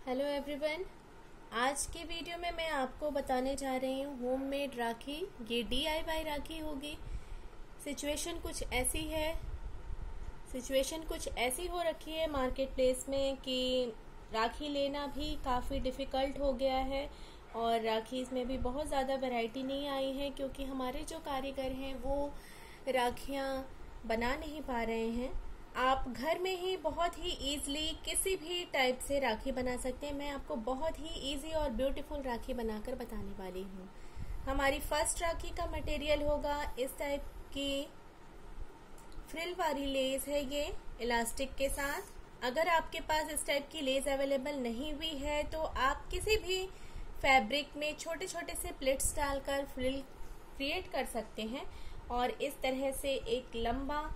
Hello everyone. आज के video में मैं आपको बताने जा रही हूँ होममेड राखी। ये डीआईवाई राखी होगी। सिचुएशन कुछ ऐसी हो रखी है मार्केट प्लेस में कि राखी लेना भी काफ़ी डिफ़िकल्ट हो गया है और राखीज़ में भी बहुत ज़्यादा वैरायटी नहीं आई है क्योंकि हमारे जो कारीगर हैं वो राखियाँ बना नहीं पा रहे हैं। आप घर में ही बहुत ही ईज़िली किसी भी टाइप से राखी बना सकते हैं। मैं आपको बहुत ही ईजी और ब्यूटीफुल राखी बनाकर बताने वाली हूँ। हमारी फर्स्ट राखी का मटेरियल होगा इस टाइप की फ्रिल वाली लेस है, ये इलास्टिक के साथ। अगर आपके पास इस टाइप की लेस अवेलेबल नहीं हुई है तो आप किसी भी फैब्रिक में छोटे छोटे से प्लेट्स डालकर फ्रिल क्रिएट कर सकते हैं और इस तरह से एक लंबा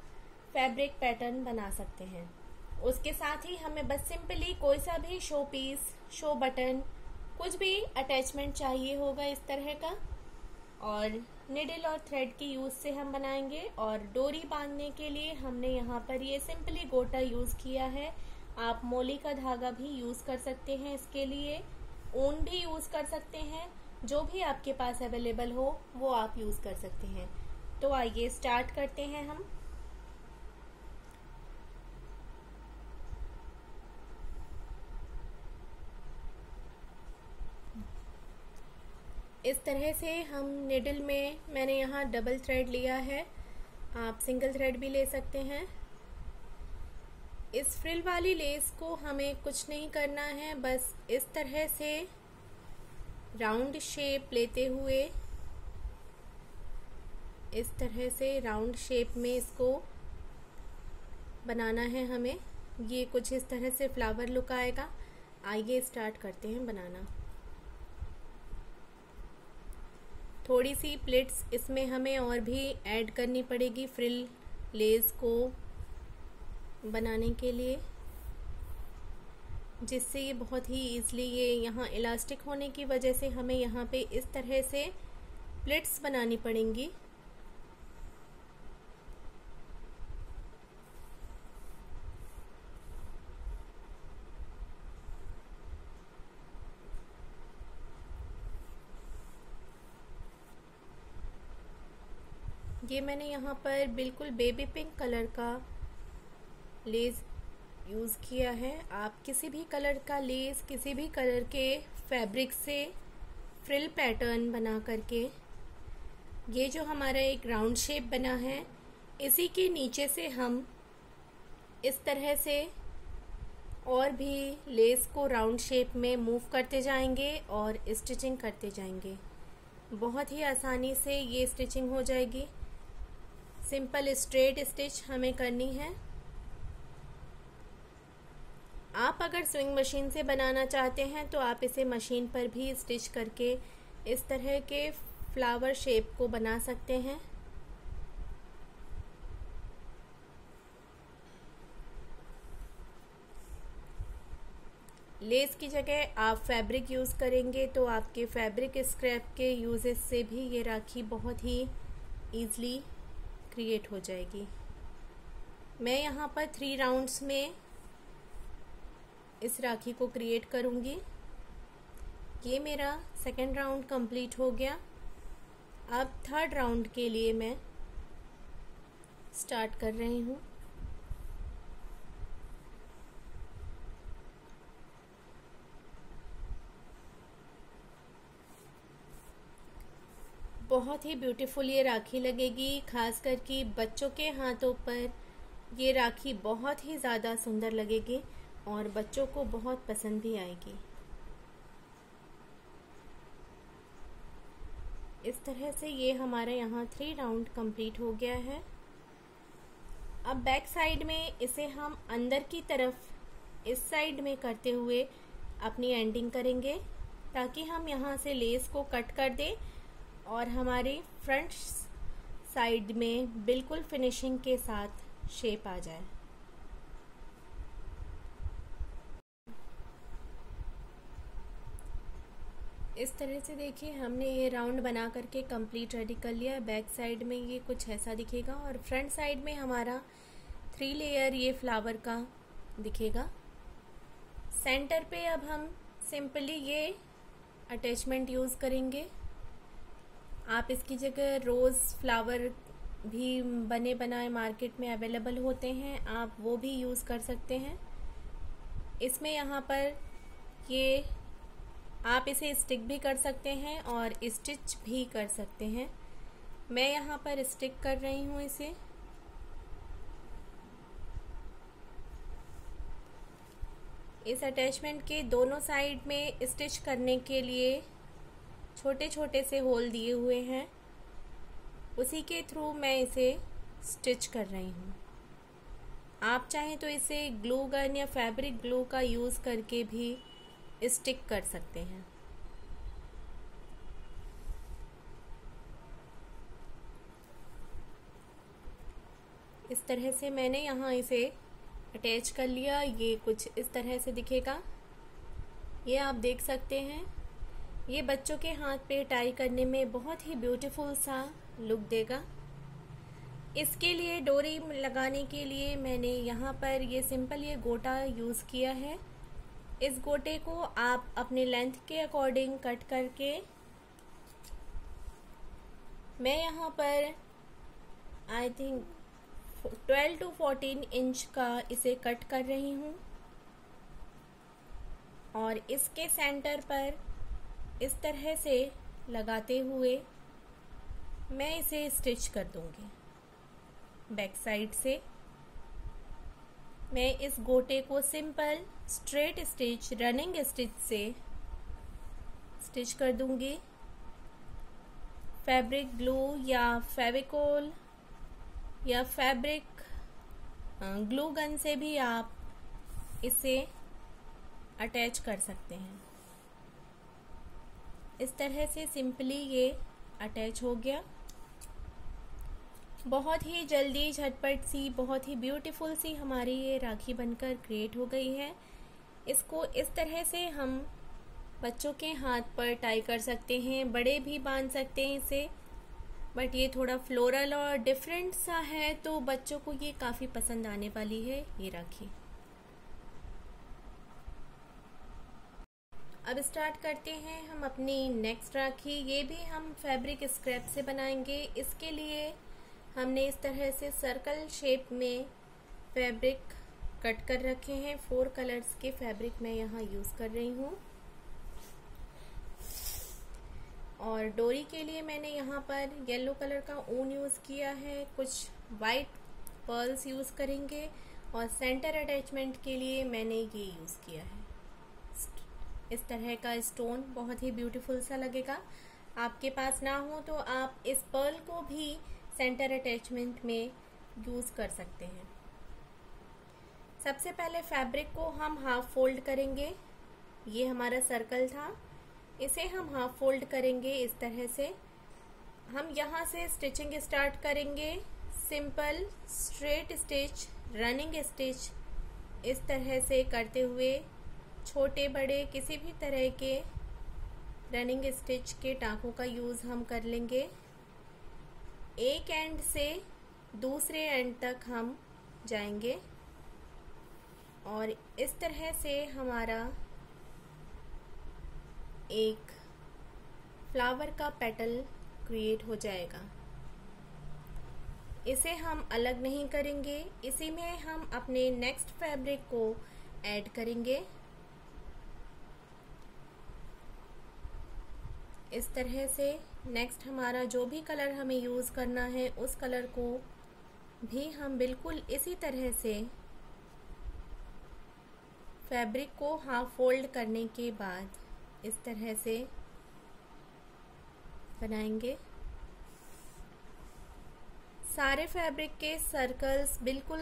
फैब्रिक पैटर्न बना सकते हैं। उसके साथ ही हमें बस सिंपली कोई सा भी शो पीस, शो बटन, कुछ भी अटैचमेंट चाहिए होगा इस तरह का, और निडल और थ्रेड की यूज से हम बनाएंगे। और डोरी बांधने के लिए हमने यहाँ पर ये सिंपली गोटा यूज किया है। आप मोली का धागा भी यूज कर सकते हैं, इसके लिए ऊन भी यूज कर सकते हैं। जो भी आपके पास अवेलेबल हो वो आप यूज कर सकते हैं। तो आइए स्टार्ट करते हैं हम। इस तरह से हम निडल में, मैंने यहाँ डबल थ्रेड लिया है, आप सिंगल थ्रेड भी ले सकते हैं। इस फ्रिल वाली लेस को हमें कुछ नहीं करना है, बस इस तरह से राउंड शेप लेते हुए, इस तरह से राउंड शेप में इसको बनाना है हमें। ये कुछ इस तरह से फ्लावर लुक आएगा। आइए स्टार्ट करते हैं बनाना। थोड़ी सी प्लेट्स इसमें हमें और भी ऐड करनी पड़ेगी फ्रिल लेस को बनाने के लिए, जिससे ये बहुत ही ईज़िली, ये यहाँ इलास्टिक होने की वजह से हमें यहाँ पे इस तरह से प्लेट्स बनानी पड़ेंगी। ये मैंने यहाँ पर बिल्कुल बेबी पिंक कलर का लेस यूज़ किया है। आप किसी भी कलर का लेस, किसी भी कलर के फैब्रिक से फ्रिल पैटर्न बना करके, ये जो हमारा एक राउंड शेप बना है, इसी के नीचे से हम इस तरह से और भी लेस को राउंड शेप में मूव करते जाएंगे और स्टिचिंग करते जाएंगे। बहुत ही आसानी से ये स्टिचिंग हो जाएगी। सिंपल स्ट्रेट स्टिच हमें करनी है। आप अगर स्विंग मशीन से बनाना चाहते हैं तो आप इसे मशीन पर भी स्टिच करके इस तरह के फ्लावर शेप को बना सकते हैं। लेस की जगह आप फैब्रिक यूज़ करेंगे तो आपके फैब्रिक स्क्रैप के यूजेस से भी ये राखी बहुत ही ईज़िली क्रिएट हो जाएगी। मैं यहाँ पर 3 राउंड्स में इस राखी को क्रिएट करूँगी। ये मेरा सेकंड राउंड कंप्लीट हो गया। अब थर्ड राउंड के लिए मैं स्टार्ट कर रही हूँ। बहुत ही ब्यूटीफुल ये राखी लगेगी, खास करके बच्चों के हाथों पर ये राखी बहुत ही ज़्यादा सुंदर लगेगी और बच्चों को बहुत पसंद भी आएगी। इस तरह से ये हमारा यहाँ 3 राउंड कंप्लीट हो गया है। अब बैक साइड में इसे हम अंदर की तरफ इस साइड में करते हुए अपनी एंडिंग करेंगे, ताकि हम यहाँ से लेस को कट कर दें और हमारी फ्रंट साइड में बिल्कुल फिनिशिंग के साथ शेप आ जाए। इस तरह से देखिए, हमने ये राउंड बना करके कंप्लीट रेडी कर लिया। बैक साइड में ये कुछ ऐसा दिखेगा और फ्रंट साइड में हमारा 3 लेयर ये फ्लावर का दिखेगा। सेंटर पे अब हम सिंपली ये अटैचमेंट यूज़ करेंगे। आप इसकी जगह रोज़ फ्लावर भी बने बनाए मार्केट में अवेलेबल होते हैं, आप वो भी यूज़ कर सकते हैं। इसमें यहाँ पर ये आप इसे स्टिक भी कर सकते हैं और स्टिच भी कर सकते हैं। मैं यहाँ पर स्टिक कर रही हूँ इसे। इस अटैचमेंट के दोनों साइड में स्टिच करने के लिए छोटे छोटे से होल दिए हुए हैं, उसी के थ्रू मैं इसे स्टिच कर रही हूँ। आप चाहें तो इसे ग्लू गन या फैब्रिक ग्लू का यूज़ करके भी स्टिक कर सकते हैं। इस तरह से मैंने यहाँ इसे अटैच कर लिया। ये कुछ इस तरह से दिखेगा, ये आप देख सकते हैं। ये बच्चों के हाथ पे टाई करने में बहुत ही ब्यूटीफुल सा लुक देगा। इसके लिए डोरी लगाने के लिए मैंने यहाँ पर ये सिंपल ये गोटा यूज़ किया है। इस गोटे को आप अपने लेंथ के अकॉर्डिंग कट करके, मैं यहाँ पर आई थिंक 12 to 14 इंच का इसे कट कर रही हूँ और इसके सेंटर पर इस तरह से लगाते हुए मैं इसे स्टिच कर दूंगी। बैक साइड से मैं इस गोटे को simple straight stitch running stitch से स्टिच कर दूंगी। फैब्रिक ग्लू या फेविकोल या फैब्रिक ग्लू गन से भी आप इसे अटैच कर सकते हैं। इस तरह से सिंपली ये अटैच हो गया। बहुत ही जल्दी झटपट सी, बहुत ही ब्यूटीफुल सी हमारी ये राखी बनकर क्रिएट हो गई है। इसको इस तरह से हम बच्चों के हाथ पर टाई कर सकते हैं, बड़े भी बांध सकते हैं इसे, बट ये थोड़ा फ्लोरल और डिफरेंट सा है तो बच्चों को ये काफ़ी पसंद आने वाली है ये राखी। अब स्टार्ट करते हैं हम अपनी नेक्स्ट राखी। ये भी हम फैब्रिक स्क्रैप से बनाएंगे। इसके लिए हमने इस तरह से सर्कल शेप में फैब्रिक कट कर रखे हैं। 4 कलर्स के फैब्रिक मैं यहाँ यूज़ कर रही हूँ और डोरी के लिए मैंने यहाँ पर येलो कलर का ऊन यूज़ किया है। कुछ वाइट पर्ल्स यूज़ करेंगे और सेंटर अटैचमेंट के लिए मैंने ये यूज़ किया है। इस तरह का स्टोन बहुत ही ब्यूटीफुल सा लगेगा। आपके पास ना हो तो आप इस पर्ल को भी सेंटर अटैचमेंट में यूज़ कर सकते हैं। सबसे पहले फैब्रिक को हम हाफ फोल्ड करेंगे। ये हमारा सर्कल था, इसे हम हाफ फोल्ड करेंगे इस तरह से। हम यहाँ से स्टिचिंग स्टार्ट करेंगे। Simple straight stitch, running stitch इस तरह से करते हुए छोटे बड़े किसी भी तरह के रनिंग स्टिच के टाँकों का यूज़ हम कर लेंगे। एक एंड से दूसरे एंड तक हम जाएंगे और इस तरह से हमारा एक फ्लावर का पेटल क्रिएट हो जाएगा। इसे हम अलग नहीं करेंगे, इसी में हम अपने नेक्स्ट फैब्रिक को ऐड करेंगे। इस तरह से नेक्स्ट हमारा जो भी कलर हमें यूज़ करना है उस कलर को भी हम बिल्कुल इसी तरह से फैब्रिक को हाफ फोल्ड करने के बाद इस तरह से बनाएंगे। सारे फैब्रिक के सर्कल्स बिल्कुल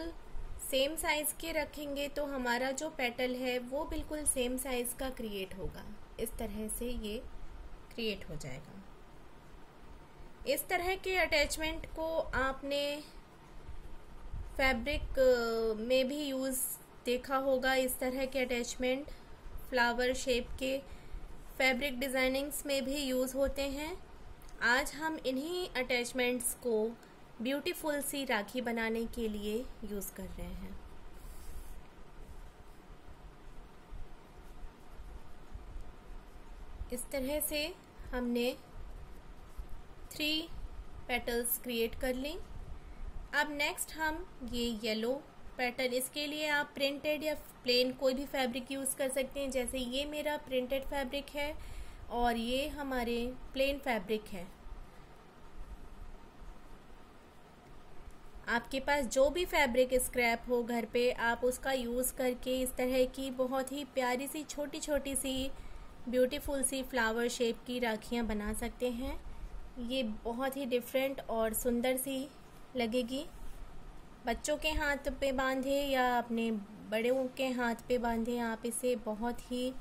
सेम साइज़ के रखेंगे तो हमारा जो पेटल है वो बिल्कुल सेम साइज़ का क्रिएट होगा। इस तरह से ये क्रिएट हो जाएगा। इस तरह के अटैचमेंट को आपने फैब्रिक में भी यूज़ देखा होगा। इस तरह के अटैचमेंट फ्लावर शेप के फैब्रिक डिज़ाइनिंग्स में भी यूज़ होते हैं। आज हम इन्हीं अटैचमेंट्स को ब्यूटीफुल सी राखी बनाने के लिए यूज़ कर रहे हैं। इस तरह से हमने 3 पेटल्स क्रिएट कर ली। अब नेक्स्ट हम ये येलो पैटर्न, इसके लिए आप प्रिंटेड या प्लेन कोई भी फैब्रिक यूज़ कर सकते हैं। जैसे ये मेरा प्रिंटेड फैब्रिक है और ये हमारे प्लेन फैब्रिक है। आपके पास जो भी फैब्रिक स्क्रैप हो घर पे, आप उसका यूज़ करके इस तरह की बहुत ही प्यारी सी छोटी छोटी सी ब्यूटीफुल सी फ्लावर शेप की राखियाँ बना सकते हैं। ये बहुत ही डिफरेंट और सुंदर सी लगेगी। बच्चों के हाथ पे बांधे या अपने बड़ों के हाथ पे बांधे आप इसे, बहुत ही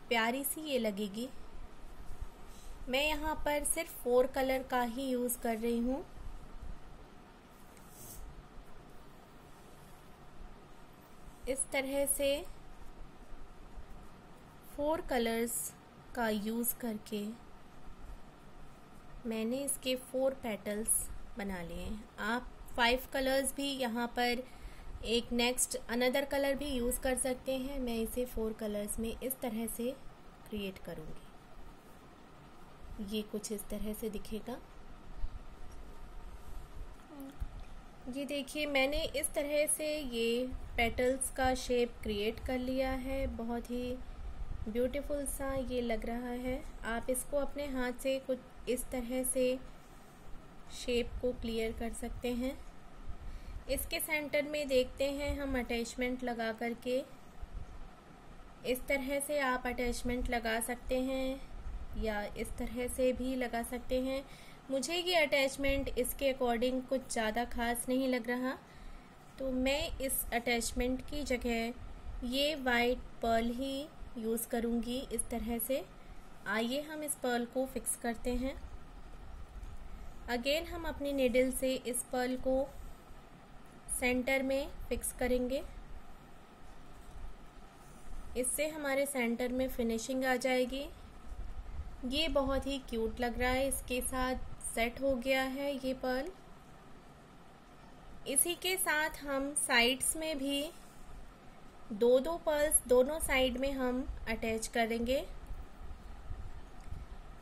प्यारी सी ये लगेगी। मैं यहाँ पर सिर्फ 4 कलर का ही यूज़ कर रही हूँ। इस तरह से 4 कलर्स का यूज़ करके मैंने इसके 4 पेटल्स बना लिए हैं। आप 5 कलर्स भी यहाँ पर एक नेक्स्ट अनदर कलर भी यूज़ कर सकते हैं। मैं इसे 4 कलर्स में इस तरह से क्रिएट करूँगी। ये कुछ इस तरह से दिखेगा। ये देखिए, मैंने इस तरह से ये पेटल्स का शेप क्रिएट कर लिया है। बहुत ही ब्यूटीफुल सा ये लग रहा है। आप इसको अपने हाथ से कुछ इस तरह से शेप को क्लियर कर सकते हैं। इसके सेंटर में देखते हैं हम अटैचमेंट लगा करके, इस तरह से आप अटैचमेंट लगा सकते हैं या इस तरह से भी लगा सकते हैं। मुझे ये अटैचमेंट इसके अकॉर्डिंग कुछ ज़्यादा ख़ास नहीं लग रहा, तो मैं इस अटैचमेंट की जगह ये वाइट पर्ल ही यूज़ करूँगी इस तरह से। आइए हम इस पर्ल को फिक्स करते हैं। अगेन हम अपनी निडल से इस पर्ल को सेंटर में फिक्स करेंगे। इससे हमारे सेंटर में फिनिशिंग आ जाएगी। ये बहुत ही क्यूट लग रहा है, इसके साथ सेट हो गया है ये पर्ल। इसी के साथ हम साइड्स में भी 2-2 पर्ल्स दोनों साइड में हम अटैच करेंगे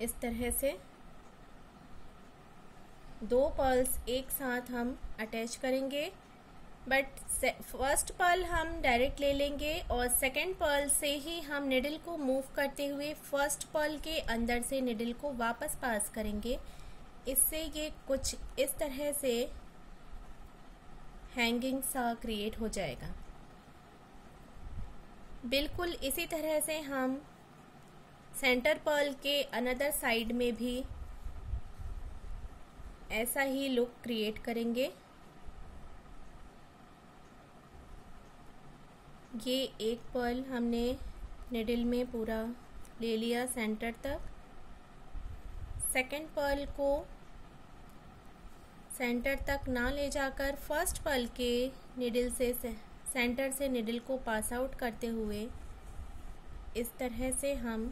इस तरह से। 2 पर्ल्स एक साथ हम अटैच करेंगे, बट फर्स्ट पर्ल हम डायरेक्ट ले लेंगे और सेकंड पर्ल से ही हम निडल को मूव करते हुए फर्स्ट पर्ल के अंदर से निडल को वापस पास करेंगे। इससे ये कुछ इस तरह से हैंगिंग सा क्रिएट हो जाएगा। बिल्कुल इसी तरह से हम सेंटर पर्ल के अनदर साइड में भी ऐसा ही लुक क्रिएट करेंगे। ये एक पर्ल हमने निडल में पूरा ले लिया सेंटर तक। सेकंड पर्ल को सेंटर तक ना ले जाकर फर्स्ट पर्ल के निडल से सेंटर से निडल को पास आउट करते हुए इस तरह से हम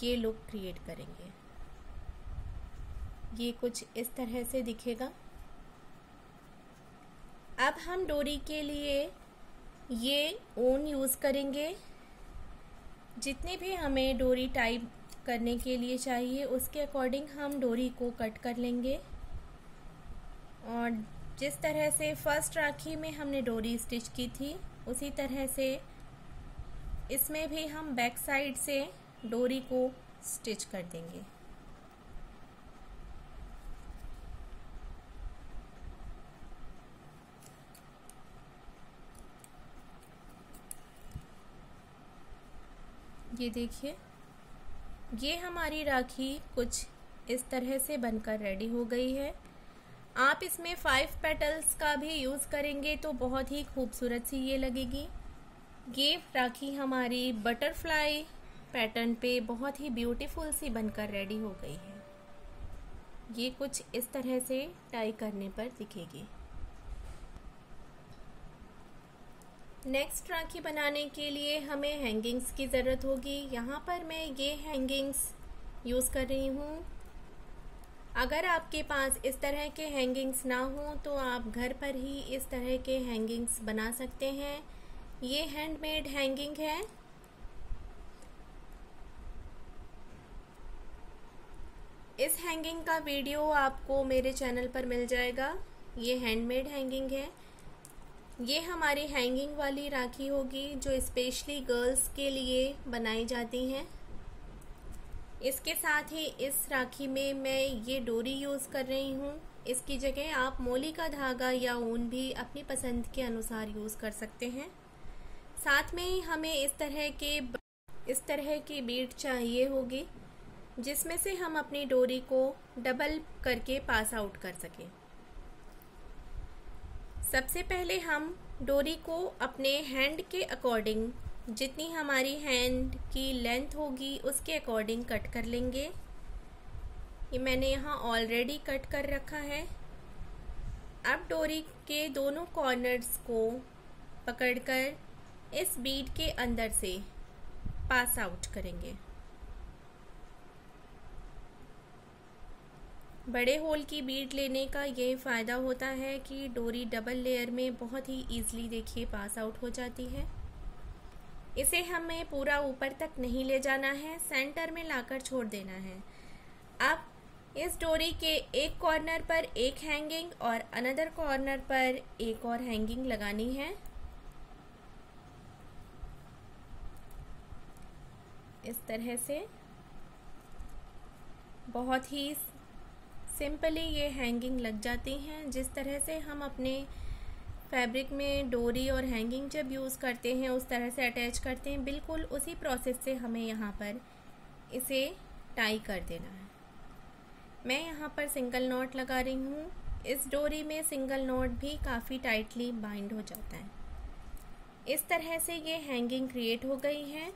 ये लुक क्रिएट करेंगे। ये कुछ इस तरह से दिखेगा। अब हम डोरी के लिए ये ऊन यूज़ करेंगे। जितनी भी हमें डोरी टाइप करने के लिए चाहिए उसके अकॉर्डिंग हम डोरी को कट कर लेंगे। और जिस तरह से फर्स्ट राखी में हमने डोरी स्टिच की थी उसी तरह से इसमें भी हम बैक साइड से डोरी को स्टिच कर देंगे। ये देखिए, ये हमारी राखी कुछ इस तरह से बनकर रेडी हो गई है। आप इसमें 5 पेटल्स का भी यूज़ करेंगे तो बहुत ही खूबसूरत सी ये लगेगी। ये राखी हमारी बटरफ्लाई पैटर्न पे बहुत ही ब्यूटीफुल सी बनकर रेडी हो गई है। ये कुछ इस तरह से टाई करने पर दिखेगी। नेक्स्ट राखी बनाने के लिए हमें हैंगिंग्स की ज़रूरत होगी। यहाँ पर मैं ये हैंगिंग्स यूज़ कर रही हूँ। अगर आपके पास इस तरह के हैंगिंग्स ना हो तो आप घर पर ही इस तरह के हैंगिंग्स बना सकते हैं। ये हैंडमेड हैंगिंग है। इस हैंगिंग का वीडियो आपको मेरे चैनल पर मिल जाएगा। ये हैंडमेड हैंगिंग है। ये हमारी हैंगिंग वाली राखी होगी जो स्पेशली गर्ल्स के लिए बनाई जाती हैं। इसके साथ ही इस राखी में मैं ये डोरी यूज़ कर रही हूँ। इसकी जगह आप मोली का धागा या ऊन भी अपनी पसंद के अनुसार यूज़ कर सकते हैं। साथ में ही हमें इस तरह की बीड चाहिए होगी जिसमें से हम अपनी डोरी को डबल करके पास आउट कर सकें। सबसे पहले हम डोरी को अपने हैंड के अकॉर्डिंग, जितनी हमारी हैंड की लेंथ होगी उसके अकॉर्डिंग कट कर लेंगे। ये मैंने यहाँ ऑलरेडी कट कर रखा है। अब डोरी के दोनों कॉर्नर्स को पकड़कर इस बीड के अंदर से पास आउट करेंगे। बड़े होल की बीड लेने का ये फ़ायदा होता है कि डोरी डबल लेयर में बहुत ही ईज़िली देखिए पास आउट हो जाती है। इसे हमें पूरा ऊपर तक नहीं ले जाना है, सेंटर में लाकर छोड़ देना है। अब इस डोरी के एक कॉर्नर पर एक हैंगिंग और अनदर कॉर्नर पर एक और हैंगिंग लगानी है। इस तरह से बहुत ही सिंपली ये हैंगिंग लग जाती हैं। जिस तरह से हम अपने फैब्रिक में डोरी और हैंगिंग जब यूज़ करते हैं उस तरह से अटैच करते हैं, बिल्कुल उसी प्रोसेस से हमें यहाँ पर इसे टाई कर देना है। मैं यहाँ पर सिंगल नॉट लगा रही हूँ। इस डोरी में सिंगल नॉट भी काफ़ी टाइटली बाइंड हो जाता है। इस तरह से ये हैंगिंग क्रिएट हो गई है।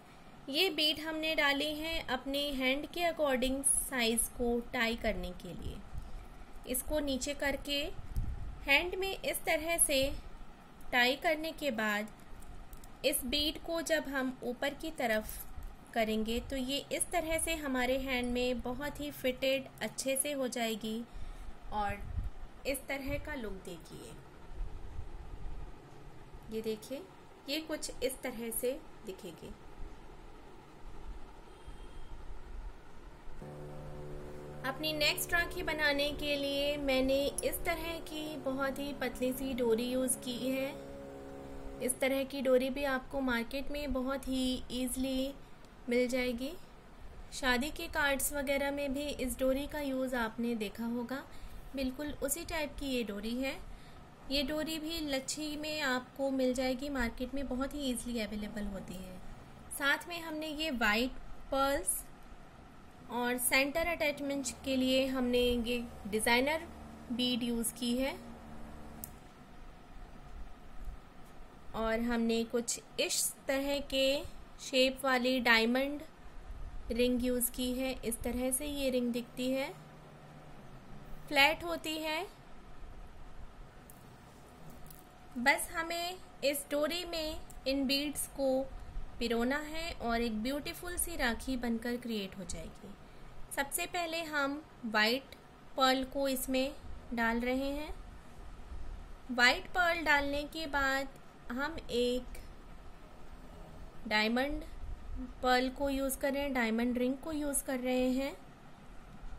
ये बीड हमने डाली है अपने हैंड के अकॉर्डिंग साइज़ को टाई करने के लिए। इसको नीचे करके हैंड में इस तरह से टाई करने के बाद इस बीड को जब हम ऊपर की तरफ करेंगे तो ये इस तरह से हमारे हैंड में बहुत ही फिटेड अच्छे से हो जाएगी और इस तरह का लुक देखिए। ये देखिए, ये कुछ इस तरह से दिखेगी। अपनी नेक्स्ट राखी बनाने के लिए मैंने इस तरह की बहुत ही पतली सी डोरी यूज़ की है। इस तरह की डोरी भी आपको मार्केट में बहुत ही ईज़िली मिल जाएगी। शादी के कार्ड्स वगैरह में भी इस डोरी का यूज़ आपने देखा होगा। बिल्कुल उसी टाइप की ये डोरी है। ये डोरी भी लच्छी में आपको मिल जाएगी, मार्केट में बहुत ही ईज़िली अवेलेबल होती है। साथ में हमने ये वाइट पर्ल्स और सेंटर अटैचमेंट के लिए हमने ये डिज़ाइनर बीड यूज़ की है और हमने कुछ इस तरह के शेप वाली डायमंड रिंग यूज़ की है। इस तरह से ये रिंग दिखती है, फ्लैट होती है। बस हमें इस डोरी में इन बीड्स को पिरोना है और एक ब्यूटीफुल सी राखी बनकर क्रिएट हो जाएगी। सबसे पहले हम वाइट पर्ल को इसमें डाल रहे हैं। वाइट पर्ल डालने के बाद हम एक डायमंड पर्ल को यूज़ कर रहे हैं, डायमंड रिंग को यूज़ कर रहे हैं।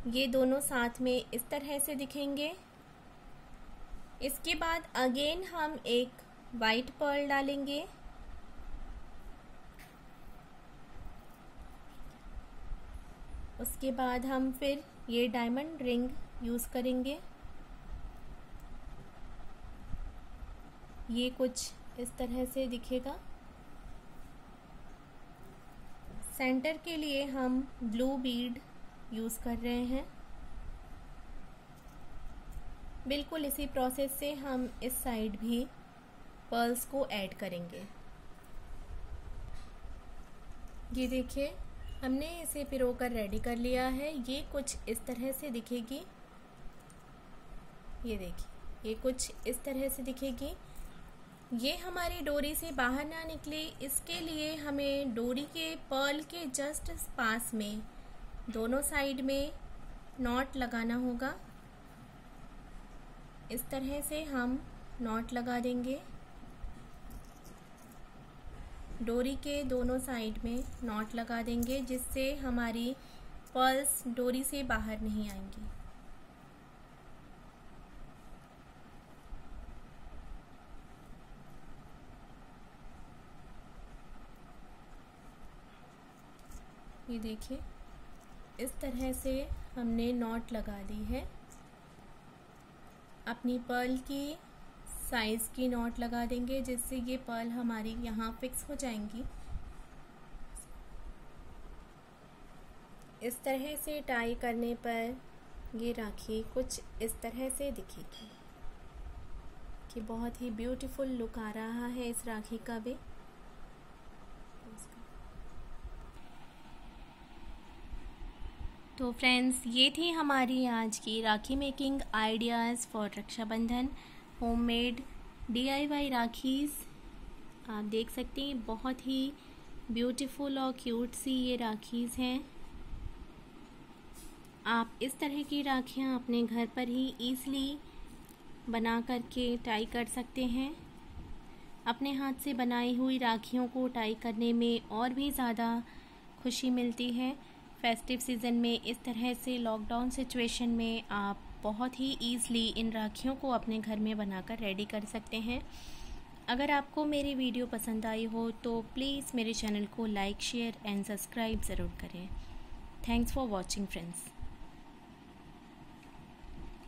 ये दोनों साथ में इस तरह से दिखेंगे। इसके बाद अगेन हम एक वाइट पर्ल डालेंगे। उसके बाद हम फिर ये डायमंड रिंग यूज़ करेंगे। ये कुछ इस तरह से दिखेगा। सेंटर के लिए हम ब्लू बीड यूज़ कर रहे हैं। बिल्कुल इसी प्रोसेस से हम इस साइड भी पर्ल्स को ऐड करेंगे। ये देखिए, हमने इसे पिरोकर रेडी कर लिया है। ये कुछ इस तरह से दिखेगी। ये देखिए, ये कुछ इस तरह से दिखेगी। ये हमारी डोरी से बाहर ना निकले, इसके लिए हमें डोरी के पर्ल के जस्ट पास में दोनों साइड में नॉट लगाना होगा। इस तरह से हम नॉट लगा देंगे। डोरी के दोनों साइड में नॉट लगा देंगे जिससे हमारी पर्ल्स डोरी से बाहर नहीं आएंगी। ये देखिए, इस तरह से हमने नॉट लगा दी है। अपनी पर्ल की साइज़ की नॉट लगा देंगे जिससे ये पर्ल हमारी यहाँ फिक्स हो जाएंगी। इस तरह से टाई करने पर ये राखी कुछ इस तरह से दिखेगी कि बहुत ही ब्यूटीफुल लुक आ रहा है इस राखी का भी। तो फ्रेंड्स, ये थी हमारी आज की rakhi making ideas for Rakshabandhan, homemade DIY rakhis. आप देख सकते हैं बहुत ही ब्यूटीफुल और क्यूट सी ये राखीज़ हैं। आप इस तरह की राखियाँ अपने घर पर ही ईज़िली बना करके टाई कर सकते हैं। अपने हाथ से बनाई हुई राखियों को टाई करने में और भी ज़्यादा खुशी मिलती है। फेस्टिव सीज़न में इस तरह से लॉकडाउन सिचुएशन में आप बहुत ही ईज़िली इन राखियों को अपने घर में बनाकर रेडी कर सकते हैं। अगर आपको मेरी वीडियो पसंद आई हो तो प्लीज़ मेरे चैनल को लाइक, शेयर एंड सब्सक्राइब ज़रूर करें। Thanks for watching friends.